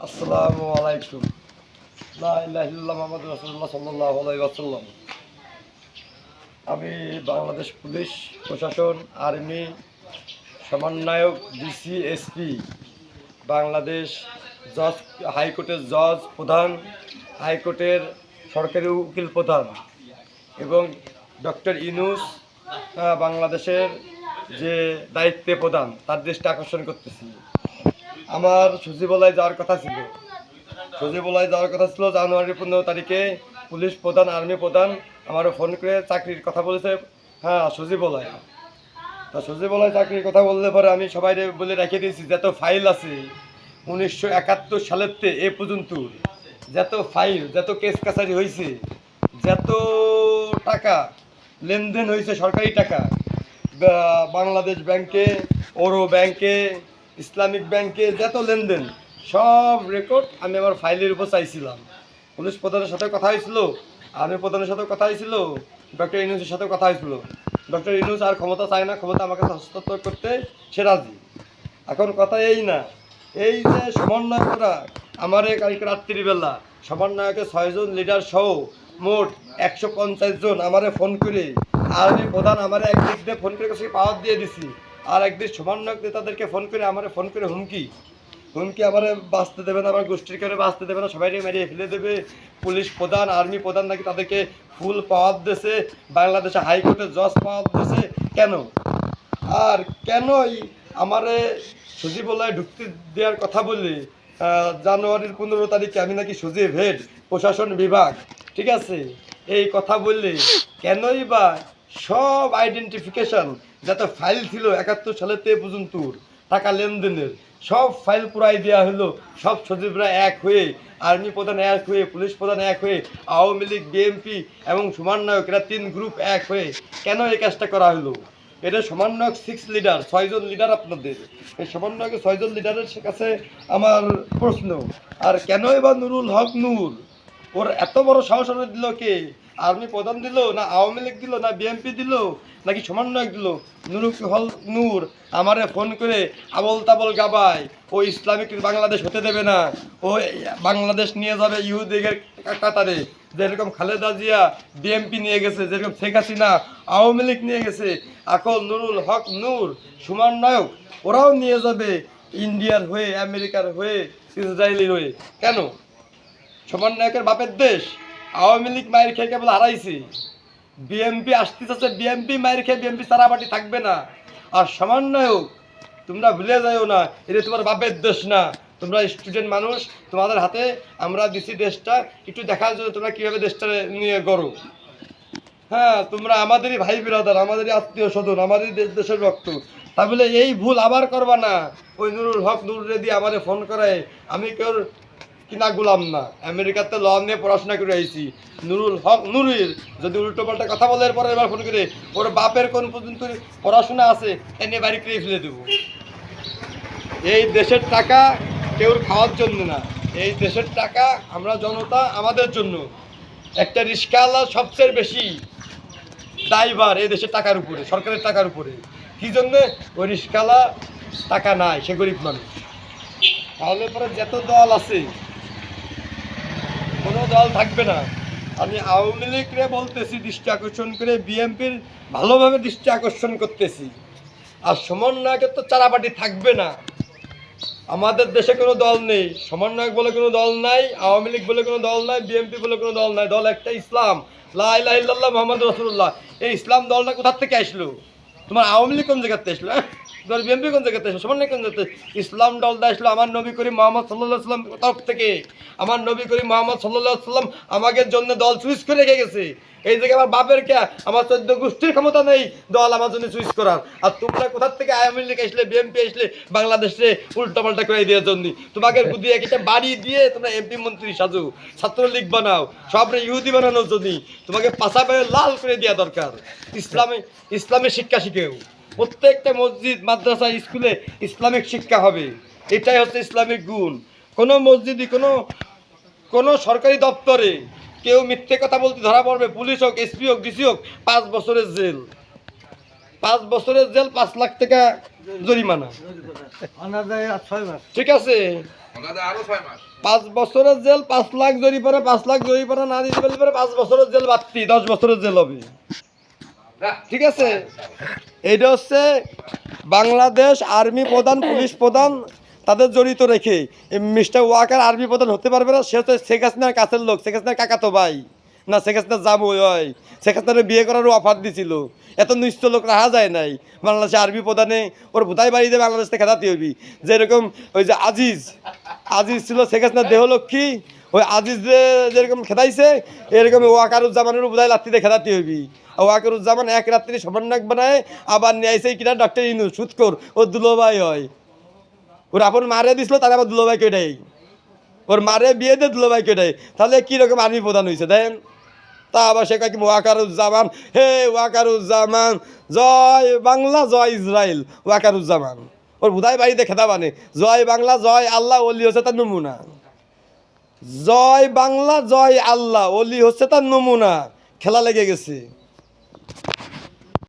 আসসালামু আলাইকুম। লা ইলাহা ইল্লাল্লাহ মুহাম্মাদুর রাসূলুল্লাহ সাল্লাল্লাহু আলাইহি ওয়াসাল্লাম। আমি বাংলাদেশ পুলিশ প্রশাসন, আর্মি, সমন্বয়ক, ডিসি, এসপি, বাংলাদেশ জজ, হাইকোর্টের জজ প্রধান, হাইকোর্টের সরকারি উকিল প্রধান এবং ডক্টর ইউনূস বাংলাদেশের যে দায়িত্বে প্রধান, তার দৃষ্টি আকর্ষণ করতেছি। আমার সচিবালয়ে যাওয়ার কথা ছিল। জানুয়ারির 15 তারিখে পুলিশ প্রধান, আর্মি প্রধান আমারও ফোন করে চাকরির কথা বলেছে। হ্যাঁ, সচিবালয়। তা সচিবালয় চাকরির কথা বললে পরে আমি সবাই বলে রেখে দিয়েছি, যত ফাইল আছে 1971 সালের থেকে এ পর্যন্ত যত ফাইল, যত কেস কাছারি হয়েছে, যত টাকা লেনদেন হয়েছে সরকারি টাকা, বাংলাদেশ ব্যাংকে, ওরো ব্যাংকে, ইসলামিক ব্যাংকে যত লেনদেন সব রেকর্ড আমি আমার ফাইলের উপর চাইছিলাম। পুলিশ প্রধানের সাথে কথা হয়েছিল, আর্মি প্রধানের সাথে কথা হয়েছিল, ডক্টর ইউনূসের সাথে কথা হয়েছিল। ডক্টর ইউনূস আর ক্ষমতা চায় না, ক্ষমতা আমাকে হস্তান্তর করতে সে রাজি। এখন কথা এই না, এই যে সমন্বয়করা আমার কালকে রাত্রিবেলা সমন্বয়কের 6 জন লিডার সহ মোট 150 জন আমারে ফোন করে, আর্মি প্রধান আমারে একদিক দিয়ে ফোন করে কাছে পাওয়ার দিয়ে দিছি, আর একদিন সমন্বয়ক নেতাদেরকে ফোন করে আমারে ফোন করে হুমকি আমার বাঁচতে দেবে না, আমার গোষ্ঠীর কেউ বাঁচতে দেবে না, সবাই মেরিয়ে ফেলে দেবে। পুলিশ প্রধান, আর্মি প্রধান নাকি তাদেরকে ফুল পাওয়ার দিয়েছে, বাংলাদেশে হাইকোর্টের জজ পাওয়ার দিয়েছে। কেন? আর কেনই আমারে সচিবালয়ে ঢুকতে দেওয়ার কথা বললে জানুয়ারির 15 তারিখে আমি নাকি সচিব, হেড প্রশাসন বিভাগ, ঠিক আছে, এই কথা বললে কেনই বা সব আইডেন্টিফিকেশন যত ফাইল ছিল 71 সালের থেকে পর্যন্ত টাকা লেনদেনের সব ফাইল পুরাই দেওয়া হলো। সব সচিবরা এক হয়ে, আর্মি প্রধান এক হয়ে, পুলিশ প্রধান এক হয়ে, আওয়ামী লীগ, বিএনপি এবং সমন্বয়ক, এরা 3 গ্রুপ এক হয়ে কেন এই কাজটা করা হলো? এটা সমন্বয়ক 6 লিডার, 6 জন লিডার আপনাদের, এই সমন্বয়কের 6 জন লিডারের কাছে আমার প্রশ্ন। আর কেনই বা নুরুল হক নূর, ওর এত বড় সাহস দিল কে? আর্মি প্রধান দিল, না আওয়ামী লীগ দিল, না বিএনপি দিল, নাকি সমন্বয়ক দিল? নুরুল হক নূর আমারে ফোন করে আবল তাবল গাবায়, ও ইসলামিক বাংলাদেশ হতে দেবে না, ও বাংলাদেশ নিয়ে যাবে ইহুদিদের কাতারে। যেরকম খালেদা জিয়া বিএনপি নিয়ে গেছে, যেরকম শেখ হাসিনা আওয়ামী লীগ নিয়ে গেছে, এখন নুরুল হক নূর সমন্বয়ক ওরাও নিয়ে যাবে ইন্ডিয়ার হয়ে, আমেরিকার হয়ে, ইসরায়েলের হয়ে। কেন? সমন্বয়কের বাপের দেশ। আওয়ামী লীগ মায়ের খেয়ে কেবল হারাইছে, বিএনপি আসতে চাচ্ছে, বিএনপি মায়ের খেয়ে বিএনপি সারাবাটি থাকবে না। আর সমন্বয়ক তোমরা ভুলে যাও না, এটা তোমার বাপের দেশ না, তোমরা স্টুডেন্ট মানুষ, তোমাদের হাতে আমরা দিছি দেশটা একটু দেখার জন্য, তোমরা কীভাবে দেশটা নিয়ে গড়ো। হ্যাঁ, তোমরা আমাদেরই ভাই বিরাদার, আমাদেরই আত্মীয় স্বজন, আমাদেরই দেশের রক্ত। তাহলে এই ভুল আবার করবা না। ওই নুরুল হক নূরে দিয়ে আমারে ফোন করায়, আমি কেউ কিনা গুলাম না, আমেরিকাতে ল নিয়ে পড়াশোনা করে আইছি। নুরুল হক নুরের যদি উল্টো পাল্টা কথা বলে এরপরে এবার ফোন করে ওর বাপের কোন পর্যন্ত পড়াশোনা আছে এনে বাড়ি করে ফেলে দেবো। এই দেশের টাকা কেউ খাওয়ার জন্য না, এই দেশের টাকা আমরা জনতা, আমাদের জন্য। একটা রিস্কাওয়ালা সবচেয়ে বেশি দায়ভার এই দেশের টাকার উপরে, সরকারের টাকার উপরে। কি জন্যে? ওই রিস্কাওয়ালা টাকা নাই, সে গরিব মানুষ। তাহলে পরে যত দল আছে কোনো দল থাকবে না। আমি আওয়ামী লীগরে বলতেছি দৃষ্টি আকর্ষণ করে, বিএনপির ভালোভাবে দৃষ্টি আকর্ষণ করতেছি। আর সমন্বয়কের তো চারাপাটি থাকবে না। আমাদের দেশে কোনো দল নেই, সমন্বয়ক বলে কোনো দল নাই, আওয়ামী লীগ বলে কোনো দল নাই, বিএনপি বলে কোনো দল নাই। দল একটা, ইসলাম, লা ইলাহা ইল্লাল্লাহ মুহাম্মাদুর রাসূলুল্লাহ। এই ইসলাম দলটা কোথা থেকে আসলো? তোমার আওয়ামী লীগ কোন জায়গাতে আসলো? তোমার বিএনপি কোন জায়গাতে আসলো? সমন্বয় কোন জায়গাতে? ইসলাম দলটা আসলো আমার নবী করিম মুহাম্মদ সাল্লাল্লাহু আলাইহি ওয়াসাল্লাম তরফ থেকে। আমার নবী করিম মুহাম্মদ সাল্লাল্লাহু আলাইহি ওয়াসাল্লাম আমাদের জন্য দল চুজ করে রেখে গেছে। এই জায়গায় আমার বাপের কে, আমার 14 গোষ্ঠীর ক্ষমতা নেই দল আমার জন্য চুজ করার। আর তোমরা কোথা থেকে আওয়ামী লীগ আসলে, বিএনপি আসলে বাংলাদেশে উল্টাপাল্টা করে দেওয়ার জন্য? তোমাকে বুদ্ধি একটা বাড়ি দিয়ে তোমরা এমপি মন্ত্রী সাজো, ছাত্রলীগ বানাও, সবরে ইহুদি বানানোর জন্য তোমাকে পাশা পেয়ে লাল করে দেওয়া দরকার। ইসলামের শিক্ষা শিখেও প্রত্যেকটা মসজিদ, মাদ্রাসা, স্কুলে ইসলামিক শিক্ষা হবে। এটাই হচ্ছে ইসলামিক গুণ। কোনো মসজিদে, কোনো সরকারি দপ্তরে কেউ মিথ্যে কথা বলতে ধরা পড়বে, পুলিশ হোক, এসপি হোক, ডিসি হোক, 5 বছরের জেল। 5 বছরের জেল 5 লাখ টাকা জরিমানা। ঠিক আছে, 5 বছরের জেল 5 লাখ জরিমানা, 5 লাখ জরিমানা না দিতে পারলে 5 বছরের জেল বাড়তি 10 বছরের জেল হবে। ঠিক আছে, এইটা হচ্ছে বাংলাদেশ আর্মি প্রধান, পুলিশ প্রধান তাদের জড়িত রেখে মিস্টার ওয়াকার আর্মি প্রধান হতে পারবে না। সে হচ্ছে শেখ হাসিনার কাছের লোক, শেখ হাসিনার কাকাতো ভাই, না শেখ হাসিনার জামাই হয়। শেখ হাসিনার বিয়ে করারও অফার দিছিল, এত নিশ্চিত লোক রাখা যায় নাই। বাংলাদেশে আর্মি প্রধানে ওর ভোটাই বাড়িতে বাংলাদেশ থেকে খেদাতে হবি। যেরকম ওই যে আজিজ ছিল শেখ হাসিনার দেহলক্ষ্মী, ওই আজিজ যেরকম খেদাইছে এরকম ওয়াকারুজ্জামানেরও বোধহয় লাত্তিতে খেদাতে হবি। ওয়াকারুজ্জামান এক রাত্রি সমন্বয়ক বানায় আবার নিয়ে আইসে কিনা ডক্টর ইনু সুৎকর, ওর দুলোভাই হয়। ওর আপন মারে দিছিল, তার আবার দুলোভাই কেটাই, ওর মারে বিয়ে দিয়ে দুলোভাই কেটাই। তাহলে কীরকম আর্মি প্রধান হয়েছে দেন? তা আবার সে কয়েক ওয়াকারুজ্জামান, হে ওয়াকারুজ্জামান, জয় বাংলা জয় ইসরায়েল। ওয়াকারুজ্জামান ওর বোধহয় বাড়িতে খেতা বানে, জয় বাংলা জয় আল্লাহ, অলি হচ্ছে তার নমুনা। জয় বাংলা জয় আল্লাহ, অলি হচ্ছে তার নমুনা। খেলা লেগে গেছে।